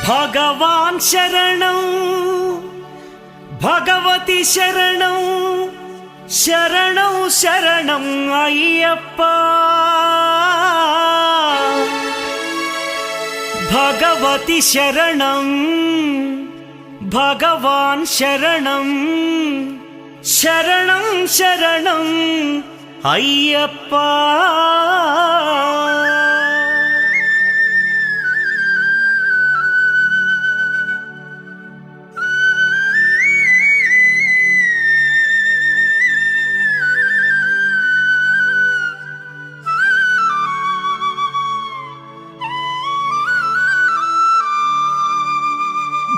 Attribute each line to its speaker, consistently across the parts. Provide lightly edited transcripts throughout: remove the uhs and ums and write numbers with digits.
Speaker 1: భగవాన్ శరణం భగవతి శరణం శరణం శరణం అయ్యప్ప భగవతి శరణం భగవాన్ శరణం శరణం శరణం అయ్యప్ప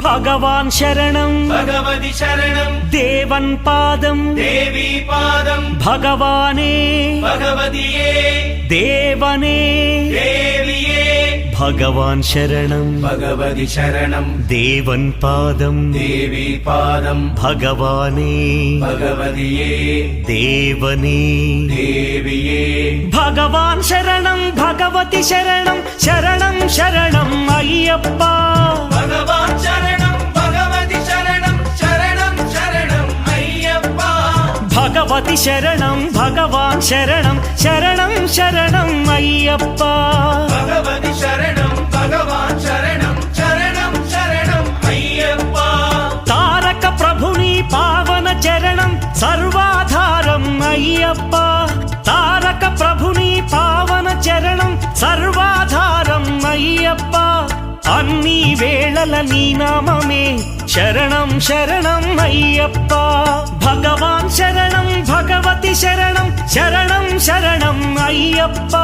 Speaker 1: భగవాన్ శరణం
Speaker 2: భగవతి శరణం
Speaker 1: దేవన్ పాదం
Speaker 2: దేవీ పాదం
Speaker 1: భగవానే
Speaker 2: భగవతియే
Speaker 1: దేవనే
Speaker 2: దేవియే
Speaker 1: భగవాన్ శరణం
Speaker 2: భగవతి శరణం
Speaker 1: దేవన్ పాదం
Speaker 2: దేవీ పాదం
Speaker 1: భగవానే
Speaker 2: భగవతియే
Speaker 1: దేవనే
Speaker 2: దేవియే
Speaker 1: భగవాన్ శరణం భగవతి శరణం శరణం శరణం అయ్యప్ప
Speaker 2: భగవాన్ శరణం భగవతి శరణం శరణం శరణం అయ్యప్ప
Speaker 1: భగవతి శరణం భగవాన్ శరణం శరణం శరణం అయ్యప్ప
Speaker 2: భగవతి శరణం భగవాన్ శరణం శరణం శరణం అయ్యప్ప
Speaker 1: తారక ప్రభుని పావన చరణం సర్వాధారం అయ్యప్ప తారక ప్రభుని పావన చరణం సర్వాధారం అయ్యప్ప అన్ని వేళల నీ నామమే శరణం శరణం అయ్యప్ప భగవాన్ శరణం భగవతి శరణం శరణం శరణం అయ్యప్ప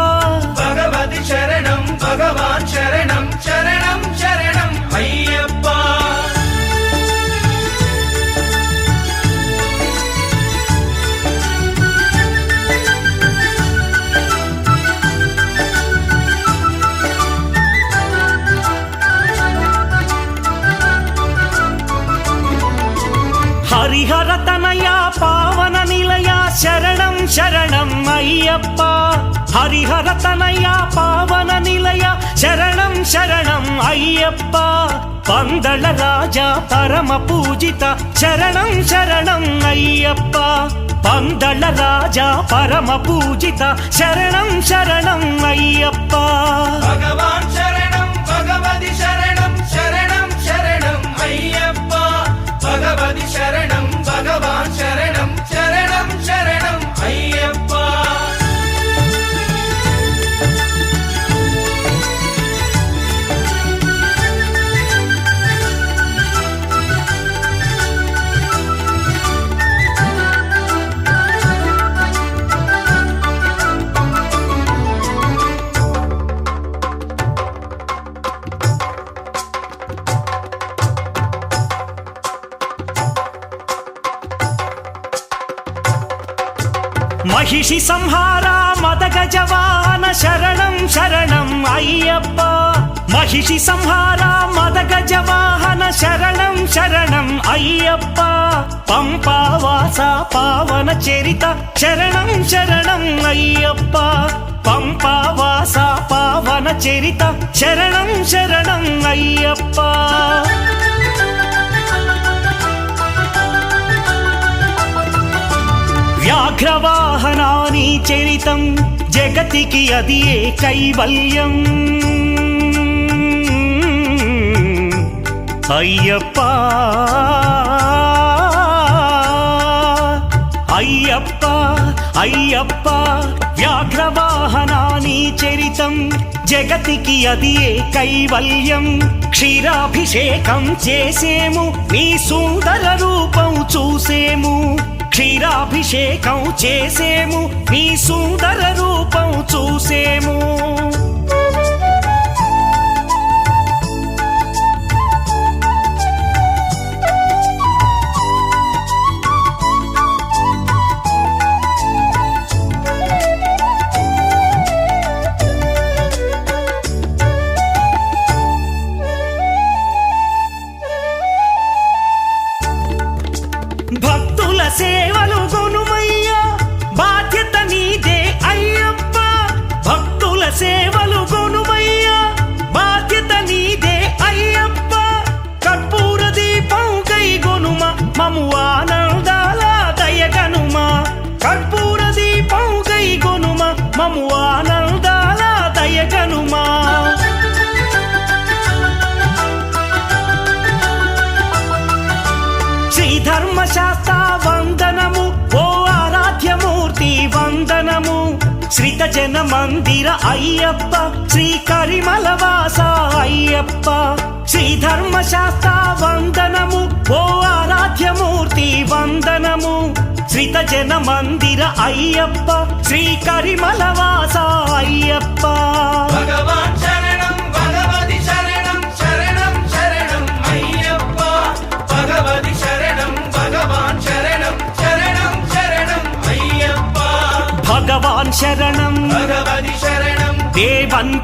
Speaker 2: భగవతి శరణం భగవాన్ శరణం శరణం శరణం అయ్యప్ప
Speaker 1: హరిహర తనయ పావన నిలయ శరణం శరణం అయ్యప్ప హరిహర తనయ పావన నిలయ శరణం శరణం అయ్యప్ప పందళ రాజా పరమ పూజిత శరణం శరణం అయ్యప్ప పందళ రాజా పరమ పూజిత శరణం శరణం అయ్యప్ప
Speaker 2: భగవాన్ శరణం భగవతి శరణం శరణం శరణం అయ్యప్ప భగవతి శరణం భగవాన్ శరణం శరణం శరణం అయ్యప్ప
Speaker 1: మహిషి సంహార మదగజవాహన శరణం శరణం అయ్యప్ప మహిషి సంహార మదగజవాహన శరణం శరణం అయ్యప్ప పంపావాస పావన చరిత శరణం శరణం అయ్యప్ప పంపావాస పావన చరిత శరణం శరణం అయ్యప్ప వ్యాఘ్రవాహనాని చరితం జగతికి అది ఏ కైవల్యం అయ్యప్ప అయ్యప్ప అయ్యప్ప వ్యాఘ్రవాహనాని చరితం జగతికి అది ఏ కైవల్యం క్షీరాభిషేకం చేసేము నీ సుందర రూపం చూసేము క్షీరాభిషేకం చేసేము నీ సుందర రూపం చూసేము భక్తుల సేవలు కొనుమయ్యా బాధ్యత నీదే అయ్యప్ప భక్తుల సేవ జన మందిర అయ్యప్ప శ్రీ కరిమలవాస అయ్యప్ప శ్రీ ధర్మశాస్త్ర వందనము ఓ ఆరాధ్యమూర్తి వందనము శ్రీత జన మందిర అయ్యప్ప శ్రీ కరిమలవాస అయ్యప్ప
Speaker 2: భగవాన్ శరణం భగవతి శరణం శరణం శరణం అయ్యప్ప భగవతి శరణం భగవాన్ శరణం శరణం శరణం అయ్యప్ప
Speaker 1: భగవాన్ శరణం
Speaker 2: భగవతి శరణం
Speaker 1: దేవన్